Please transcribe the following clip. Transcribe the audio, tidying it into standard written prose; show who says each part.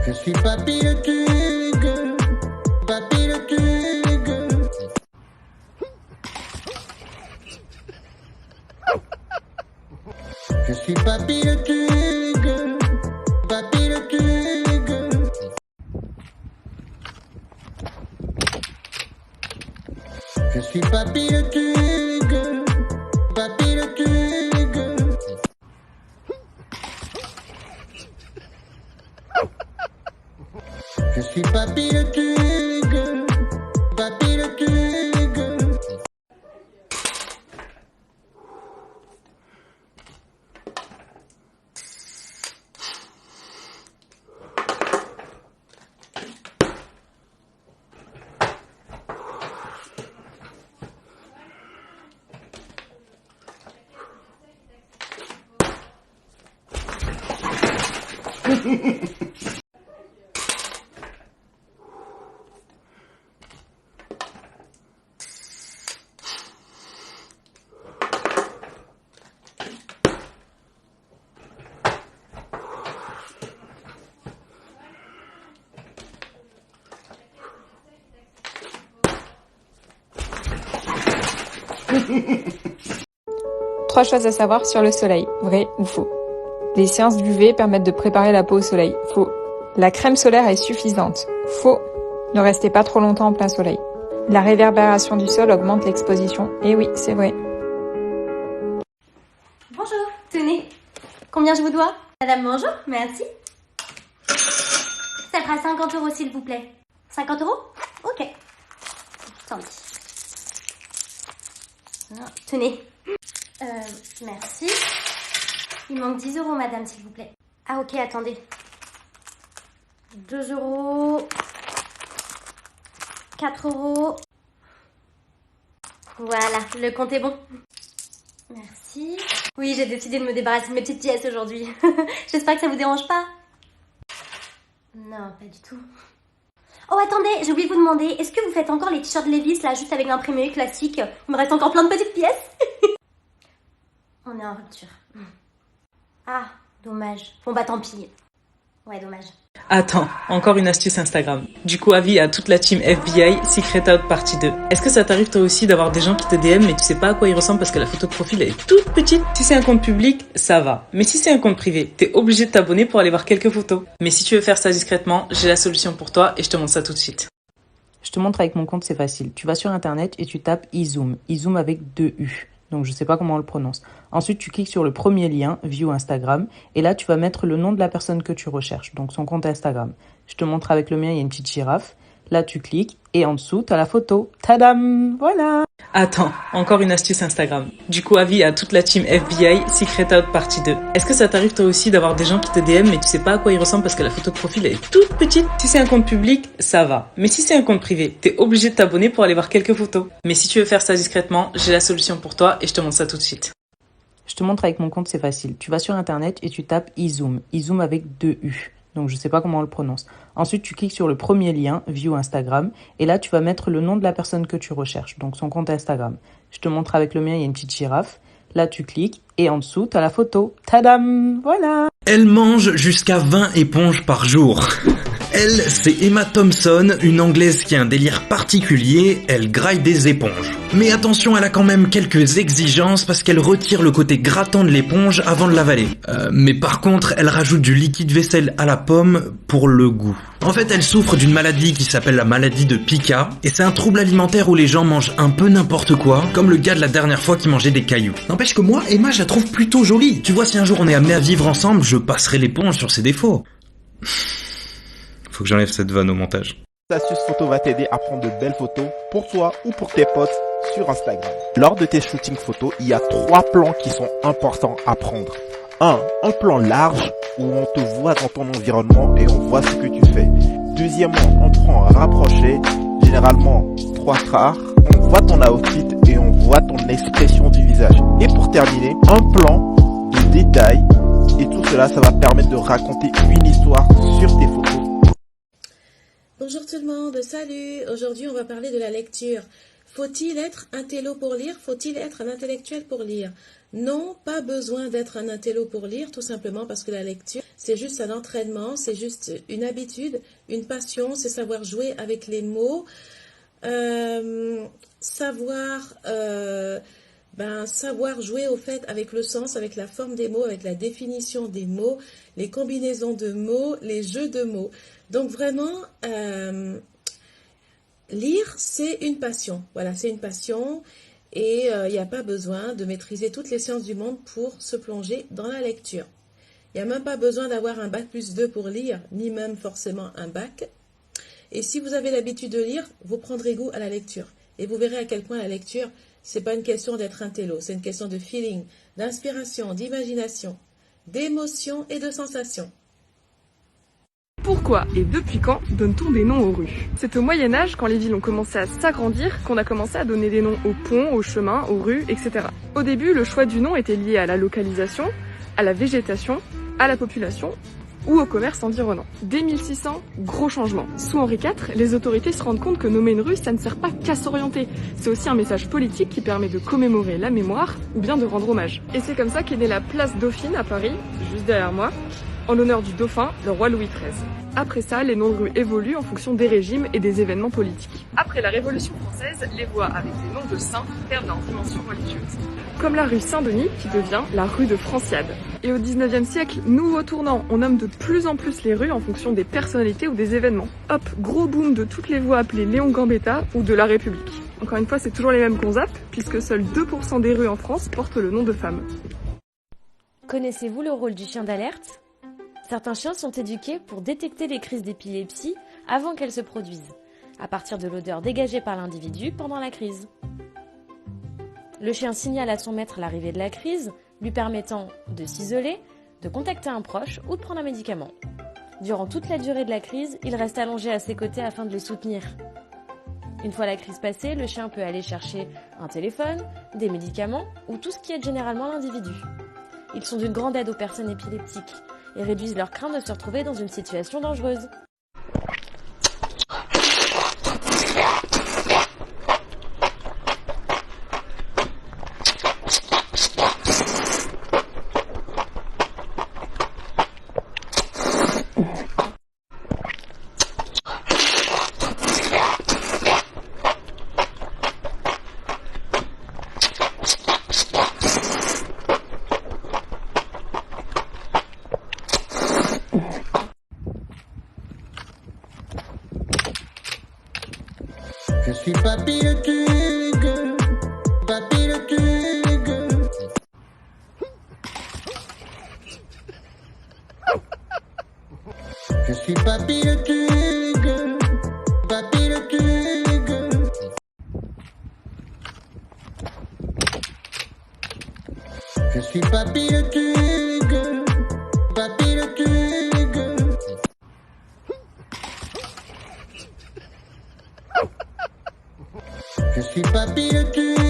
Speaker 1: Je suis papy le tugue, papy le tugue. Je suis papy le tugue, papy le tugue. Je suis papy le tugue, papy le tugue. Je suis papy le tugue, papy le tugue.
Speaker 2: Trois choses à savoir sur le soleil, vrai ou faux. Les séances d'UV permettent de préparer la peau au soleil, faux. La crème solaire est suffisante, faux. Ne restez pas trop longtemps en plein soleil. La réverbération du sol augmente l'exposition, et oui, c'est vrai.
Speaker 3: Bonjour, tenez. Combien je vous dois? Madame, bonjour, merci. Ça fera 50 € s'il vous plaît. 50 €? Ok. Tant pis. Tenez. Merci. Il manque 10 € madame, s'il vous plaît. Ah ok, attendez. 2 €. 4 €. Voilà, le compte est bon. Merci. Oui, j'ai décidé de me débarrasser de mes petites pièces aujourd'hui. J'espère que ça vous dérange pas. Non, pas du tout. Oh, attendez, j'ai oublié de vous demander, est-ce que vous faites encore les t-shirts Levi's, là, juste avec l'imprimé classique? Il me reste encore plein de petites pièces. On est en rupture. Ah, dommage. Bon, bah tant pis. Ouais, dommage.
Speaker 4: Attends, encore une astuce Instagram. Du coup, avis à toute la team FBI, Secret Out partie 2. Est-ce que ça t'arrive toi aussi d'avoir des gens qui te DM mais tu sais pas à quoi ils ressemblent parce que la photo de profil elle est toute petite? Si c'est un compte public, ça va. Mais si c'est un compte privé, t'es obligé de t'abonner pour aller voir quelques photos. Mais si tu veux faire ça discrètement, j'ai la solution pour toi et je te montre ça tout de suite. Je te montre avec mon compte, c'est facile. Tu vas sur internet et tu tapes iZoom. iZoom avec 2 U. Donc je sais pas comment on le prononce. Ensuite, tu cliques sur le premier lien, View Instagram, et là tu vas mettre le nom de la personne que tu recherches, donc son compte Instagram. Je te montre avec le mien, il y a une petite girafe. Là tu cliques, et en dessous, tu as la photo. Tadam! Voilà! Attends, encore une astuce Instagram. Du coup, avis à toute la team FBI, Secret Out partie 2. Est-ce que ça t'arrive toi aussi d'avoir des gens qui te DM mais tu sais pas à quoi ils ressemblent parce que la photo de profil elle est toute petite? Si c'est un compte public, ça va. Mais si c'est un compte privé, t'es obligé de t'abonner pour aller voir quelques photos. Mais si tu veux faire ça discrètement, j'ai la solution pour toi et je te montre ça tout de suite. Je te montre avec mon compte, c'est facile. Tu vas sur internet et tu tapes iZoom. iZoom avec 2 U. Donc je sais pas comment on le prononce. Ensuite, tu cliques sur le premier lien, View Instagram, et là tu vas mettre le nom de la personne que tu recherches, donc son compte Instagram. Je te montre avec le mien, il y a une petite girafe. Là tu cliques, et en dessous, tu as la photo. Tadam! Voilà!
Speaker 5: Elle mange jusqu'à 20 éponges par jour. Elle, c'est Emma Thompson, une Anglaise qui a un délire particulier, elle graille des éponges. Mais attention, elle a quand même quelques exigences parce qu'elle retire le côté grattant de l'éponge avant de l'avaler. Mais par contre, elle rajoute du liquide vaisselle à la pomme pour le goût. En fait, elle souffre d'une maladie qui s'appelle la maladie de Pica, et c'est un trouble alimentaire où les gens mangent un peu n'importe quoi, comme le gars de la dernière fois qui mangeait des cailloux. N'empêche que moi, Emma, je la trouve plutôt jolie. Tu vois, si un jour on est amené à vivre ensemble, je passerai l'éponge sur ses défauts. Faut que j'enlève cette vanne au montage.
Speaker 6: Cette astuce photo va t'aider à prendre de belles photos pour toi ou pour tes potes sur Instagram. Lors de tes shootings photos, il y a 3 plans qui sont importants à prendre. Un plan large où on te voit dans ton environnement et on voit ce que tu fais. Deuxièmement, on prend rapproché, généralement 3 quarts. On voit ton outfit et on voit ton expression du visage. Et pour terminer, un plan de détail. Et tout cela, ça va permettre de raconter une histoire sur tes photos.
Speaker 7: Bonjour tout le monde, salut. Aujourd'hui, on va parler de la lecture. Faut-il être intello pour lire? Faut-il être un intellectuel pour lire? Non, pas besoin d'être un intello pour lire, tout simplement parce que la lecture, c'est c'est juste un entraînement, c'est juste une habitude, une passion, c'est savoir jouer avec les mots, savoir jouer au fait avec le sens, avec la forme des mots, avec la définition des mots, les combinaisons de mots, les jeux de mots. Donc vraiment, lire, c'est une passion. Voilà, c'est une passion et il n'y a pas besoin de maîtriser toutes les sciences du monde pour se plonger dans la lecture. Il n'y a même pas besoin d'avoir un bac+2 pour lire, ni même forcément un bac. Et si vous avez l'habitude de lire, vous prendrez goût à la lecture. Et vous verrez à quel point la lecture, c'est pas une question d'être un télo, c'est une question de feeling, d'inspiration, d'imagination, d'émotion et de sensation.
Speaker 8: Pourquoi et depuis quand donne-t-on des noms aux rues? C'est au Moyen-Âge, quand les villes ont commencé à s'agrandir, qu'on a commencé à donner des noms aux ponts, aux chemins, aux rues, etc. Au début, le choix du nom était lié à la localisation, à la végétation, à la population ou au commerce environnant. Dès 1600, gros changement. Sous Henri IV, les autorités se rendent compte que nommer une rue, ça ne sert pas qu'à s'orienter. C'est aussi un message politique qui permet de commémorer la mémoire ou bien de rendre hommage. Et c'est comme ça qu'est née la place Dauphine à Paris, juste derrière moi, en l'honneur du dauphin, le roi Louis XIII. Après ça, les noms de rues évoluent en fonction des régimes et des événements politiques. Après la Révolution française, les voies avec des noms de saints perdent leur dimension religieuse. Comme la rue Saint-Denis qui devient la rue de Franciade. Et au 19e siècle, nouveau tournant, on nomme de plus en plus les rues en fonction des personnalités ou des événements. Hop, gros boom de toutes les voies appelées Léon Gambetta ou de la République. Encore une fois, c'est toujours les mêmes qu'on zappe, puisque seuls 2% des rues en France portent le nom de femme.
Speaker 9: Connaissez-vous le rôle du chien d'alerte ? Certains chiens sont éduqués pour détecter les crises d'épilepsie avant qu'elles se produisent, à partir de l'odeur dégagée par l'individu pendant la crise. Le chien signale à son maître l'arrivée de la crise, lui permettant de s'isoler, de contacter un proche ou de prendre un médicament. Durant toute la durée de la crise, il reste allongé à ses côtés afin de le soutenir. Une fois la crise passée, le chien peut aller chercher un téléphone, des médicaments ou tout ce qui aide généralement l'individu. Ils sont d'une grande aide aux personnes épileptiques et réduisent leur crainte de se retrouver dans une situation dangereuse.
Speaker 1: Je suis papy le tigre, papy le tigre. Je suis papy le tigre, papy le tigre. Je suis papy le tigre, papy le tigre. Je suis papy le tigre.